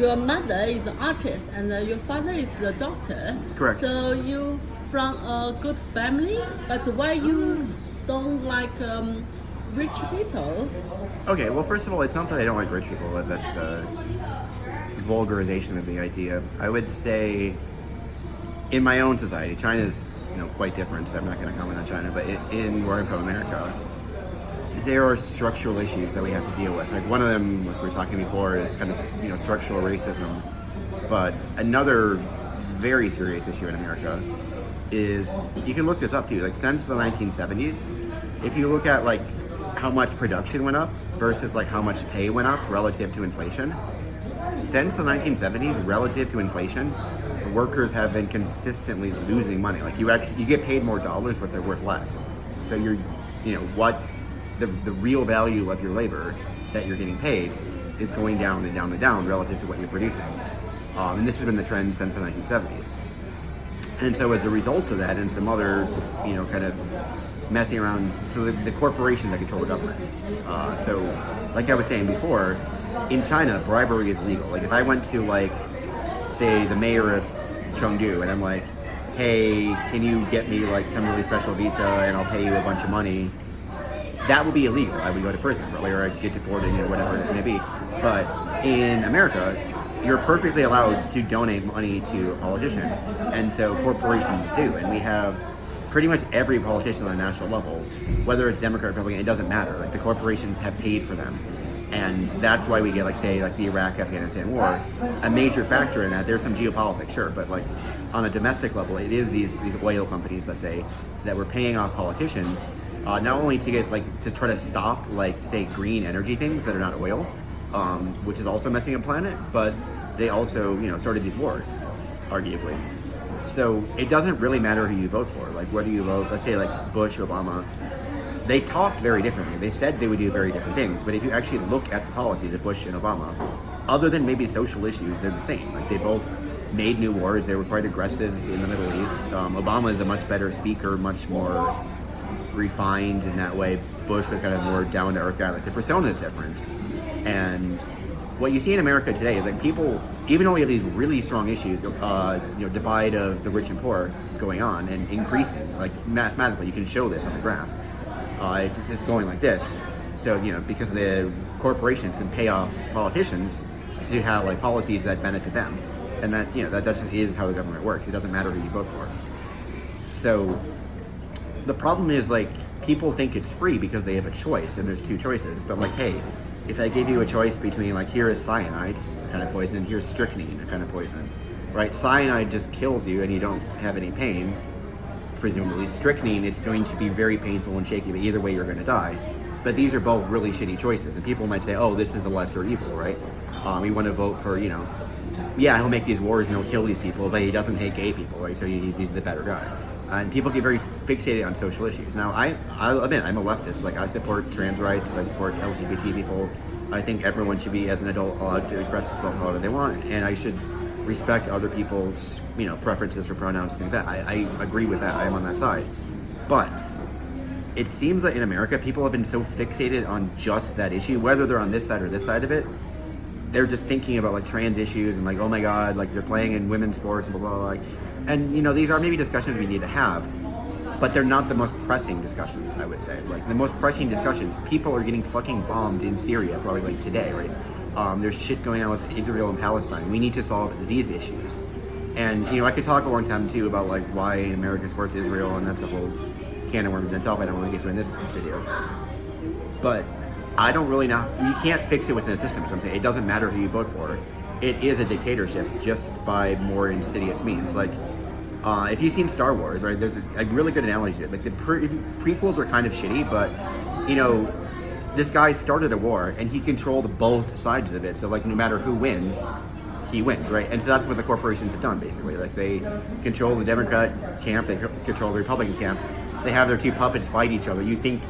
your mother is an artist and your father is a doctor. Correct. So you from a good family, but why you don't like rich people? Okay, well, first of all, it's not that I don't like rich people. That's a vulgarization of the idea. I would say, in my own society, China's quite different. So I'm not going to comment on China, but in where I'm from, America, there are structural issues that we have to deal with. Like one of them, like we were talking before, is kind of structural racism. But another very serious issue in America is, you can look this up too. Like since the 1970s, if you look at like how much production went up versus like how much pay went up relative to inflation, since the 1970s, relative to inflation, workers have been consistently losing money. Like you get paid more dollars, but they're worth less. So what the real value of your labor that you're getting paid is going down and down and down relative to what you're producing. And this has been the trend since the 1970s. And so as a result of that, and some other, kind of messing around, so the corporations that control the government. So like I was saying before, in China, bribery is legal. Like if I went to say the mayor of Chengdu and I'm like, hey, can you get me like some really special visa and I'll pay you a bunch of money, that would be illegal. I would go to prison probably, or I'd get deported, whatever it may be. But in America, you're perfectly allowed to donate money to a politician, and so corporations do, and we have pretty much every politician on a national level, whether it's Democrat or Republican, it doesn't matter. Like the corporations have paid for them. And that's why we get the Iraq-Afghanistan war. A major factor in that, there's some geopolitics, sure, but like on a domestic level, it is these oil companies, let's say, that were paying off politicians, not only to get to try to stop say green energy things that are not oil, which is also messing up the planet, but they also started these wars, arguably. So it doesn't really matter who you vote for, like whether you vote, let's say Bush, Obama. They talked very differently. They said they would do very different things, but if you actually look at the policies of Bush and Obama, other than maybe social issues, they're the same. Like they both made new wars. They were quite aggressive in the Middle East. Obama is a much better speaker, much more refined in that way. Bush was kind of more down to earth guy. Like the persona is different. And what you see in America today is people, even though we have these really strong issues, divide of the rich and poor going on and increasing, like mathematically, you can show this on the graph. It's going like this. So, because the corporations can pay off politicians to have policies that benefit them. And that, that just is how the government works. It doesn't matter who you vote for. So the problem is people think it's free because they have a choice and there's two choices. But hey, if I give you a choice between here is cyanide, a kind of poison, and here's strychnine, a kind of poison, right? Cyanide just kills you and you don't have any pain. Presumably strychnine, it's going to be very painful and shaky, but either way you're going to die. But these are both really shitty choices, and people might say, oh, this is the lesser evil, right? We want to vote for, yeah, he'll make these wars and he'll kill these people, but he doesn't hate gay people, right? So he's the better guy. And people get very fixated on social issues. Now, I'll admit, I'm a leftist. I support trans rights, I support LGBT people. I think everyone should be, as an adult, allowed to express themselves however they want, and I should respect other people's, preferences for pronouns, things like that. I agree with that. I am on that side. But it seems that in America, people have been so fixated on just that issue, whether they're on this side or this side of it. They're just thinking about trans issues and oh my God, they're playing in women's sports and blah, blah, blah. And, these are maybe discussions we need to have, but they're not the most pressing discussions, I would say. The most pressing discussions, people are getting fucking bombed in Syria, probably today, right? There's shit going on with Israel and Palestine. We need to solve these issues. And, I could talk a long time, too, about, why America supports Israel, and that's a whole can of worms in itself. I don't want to get to in this video. But I don't really know. You can't fix it within a system or something. It doesn't matter who you vote for. It is a dictatorship, just by more insidious means. If you've seen Star Wars, right, there's a really good analogy to it. The prequels are kind of shitty, but, this guy started a war, and he controlled both sides of it. So, no matter who wins, he wins, right? And so that's what the corporations have done, basically. They control the Democrat camp, they control the Republican camp. They have their two puppets fight each other. You think,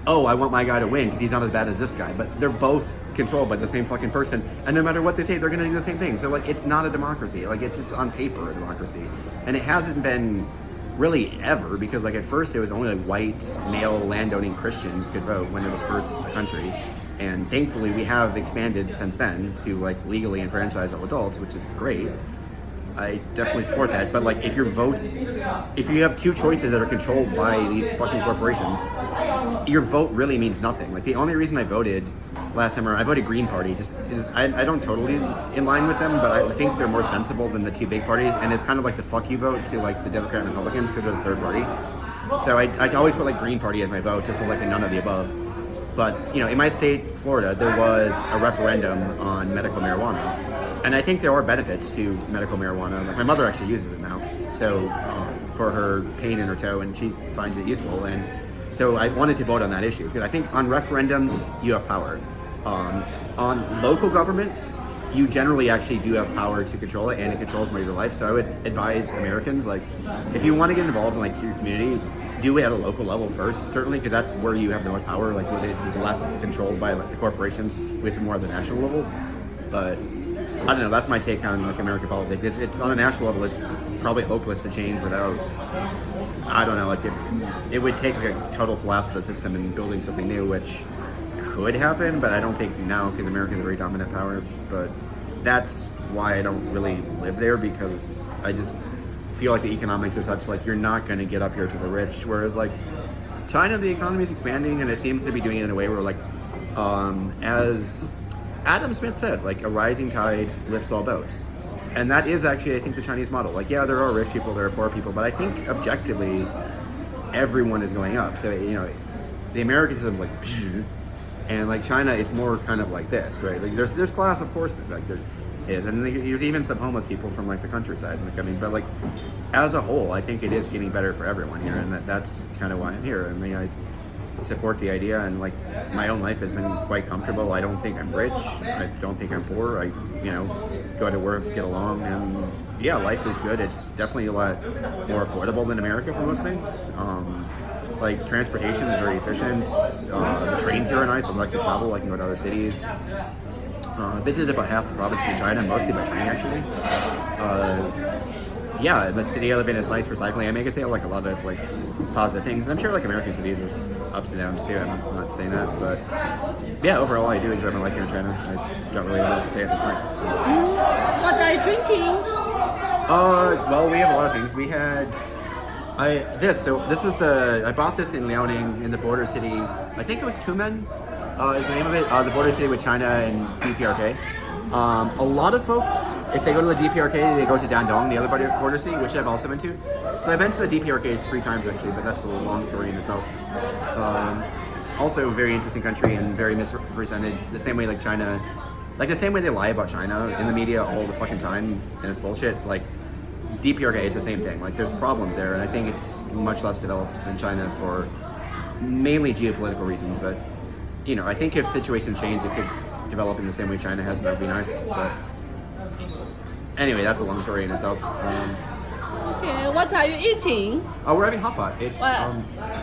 oh, I want my guy to win because he's not as bad as this guy. But they're both controlled by the same fucking person. And no matter what they say, they're going to do the same thing. So, it's not a democracy. It's just on paper a democracy. And it hasn't been really ever, because at first it was only white, male, landowning Christians could vote when it was first a country. And thankfully, we have expanded since then to like legally enfranchise all adults, which is great. I definitely support that. But like, if you have two choices that are controlled by these fucking corporations, your vote really means nothing. Like, the only reason I voted last summer, I voted Green Party. I don't totally in line with them, but I think they're more sensible than the two big parties. And it's kind of like the fuck you vote to like the Democrat and Republicans because they're the third party. So I always put like Green Party as my vote, just like a none of the above. But in my state, Florida, there was a referendum on medical marijuana. And I think there are benefits to medical marijuana. Like, my mother actually uses it now, so for her pain in her toe, and she finds it useful. And so I wanted to vote on that issue because I think on referendums you have power. On local governments, you generally actually do have power to control it, and it controls more of your life. So I would advise Americans, like, if you want to get involved in like your community, do it at a local level first, certainly, because that's where you have the most power. Like, with it is less controlled by like the corporations, with more at the national level. But I don't know. That's my take on like American politics. It's on a national level. It's probably hopeless to change without. I don't know. Like, it would take like a total collapse of the system and building something new, which could happen, but I don't think now because America's a very dominant power. But that's why I don't really live there, because I just feel like the economics are such, like, you're not going to get up here to the rich. Whereas like China, the economy is expanding, and it seems to be doing it in a way where like as Adam Smith said, like, a rising tide lifts all boats. And that is actually, I think, the Chinese model. Like, yeah, there are rich people, there are poor people, but I think objectively everyone is going up. So, the Americans are like, psh, and like China, it's more kind of like this, right? Like, there's class, of course, like there is, and there's even some homeless people from like the countryside. Like, I mean, but like as a whole, I think it is getting better for everyone here, and that's kind of why I'm here. I mean, I support the idea, and like my own life has been quite comfortable. I don't think I'm rich. I don't think I'm poor. I go to work, get along, and yeah, life is good. It's definitely a lot more affordable than America for most things. Like, transportation is very efficient. The trains here are nice. I'd like to travel. I can go to other cities. Visited about half the province in China, mostly by train actually. Yeah, the city I live in is nice for cycling. I mean, I guess they have like a lot of like positive things. And I'm sure like American cities there's ups and downs too. I'm not saying that, but yeah, overall I do enjoy my life here in China. I don't really know what else to say at this point. What are you drinking? Well, we have a lot of things. We had this is I bought this in Liaoning, in the border city. I think it was Tumen is the name of it. The border city with China and DPRK. A lot of folks, if they go to the DPRK, they go to Dandong, the other border city, which I've also been to. So I've been to the DPRK 3 times actually, but that's a long story in itself. Also a very interesting country and very misrepresented, the same way like China, like the same way they lie about China in the media all the fucking time, and it's bullshit. Like, DPRK, it's the same thing. Like, there's problems there, and I think it's much less developed than China for mainly geopolitical reasons. But I think if situations change, it could develop in the same way China has, and that would be nice. But anyway, that's a long story in itself. Okay, what are you eating? We're having hot pot. It's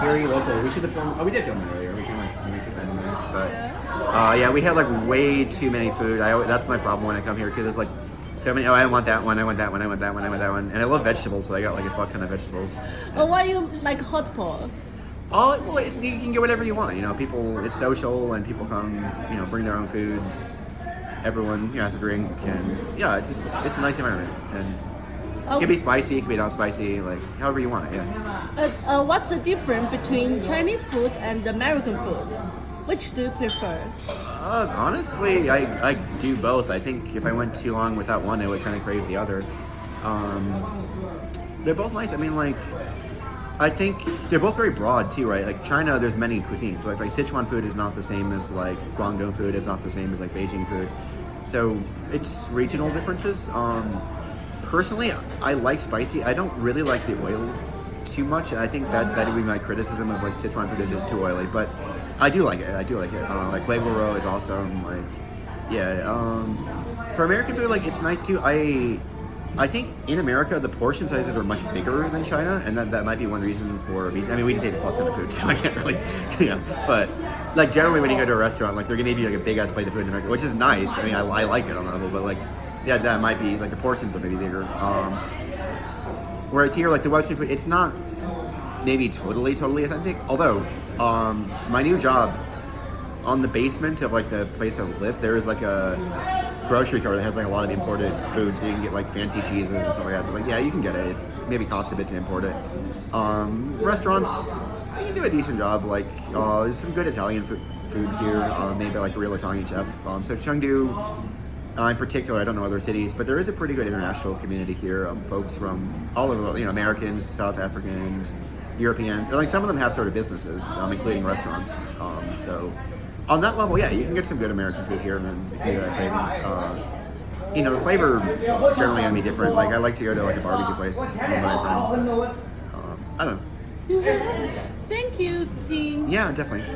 very local. We should have filmed. We did film it earlier. We can make it in a minute. But yeah, we had like way too many food. That's my problem when I come here, because there's like so many. Oh, I want that one. I want that one. I want that one. I want that one. And I love vegetables, so I got like a fuck ton of vegetables. Why you like hot pot? Oh, well, you can get whatever you want. People, it's social, and people come, bring their own foods. Everyone has a drink, and yeah, it's a nice environment. And it can be spicy, it can be not spicy, like however you want it. Yeah. What's the difference between Chinese food and American food? Which do you prefer? Honestly, I do both. I think if I went too long without one, I would kind of crave the other. They're both nice. I mean, like, I think they're both very broad too, right? Like, China, there's many cuisines. Like Sichuan food is not the same as like Guangdong food. It's not the same as like Beijing food. So it's regional differences. Personally, I like spicy. I don't really like the oil too much. I think that would be my criticism of like Sichuan food is it's too oily. But I do like it. Like Huevo Roe is awesome. Like, yeah. For American food, like, it's nice too. I think in America, the portion sizes are much bigger than China, and that might be one reason for obesity. I mean, we just ate a fuck ton of food, so I can't really, But like, generally, when you go to a restaurant, like, they're gonna give you like a big ass plate of food in America, which is nice. I mean, I like it on that level, but like, yeah, that might be like the portions are maybe bigger. Whereas here, like the Western food, it's not maybe totally authentic. Although my new job, on the basement of like the place I live, there is like a grocery store that has like a lot of imported food, so you can get like fancy cheeses and stuff like that. So like, yeah, you can get it. It maybe costs a bit to import it. Restaurants, you can do a decent job. Like there's some good Italian food here, maybe like a real Italian chef. So Chengdu, in particular, I don't know other cities, but there is a pretty good international community here. Folks from all over, Americans, South Africans, Europeans. And, like some of them have sort of businesses, including restaurants. So on that level, yeah, you can get some good American food here, and then do that craving. The flavor is generally gonna be different. Like I like to go to like a barbecue place with my friends. I don't know. Thank you, Ting. Yeah, definitely.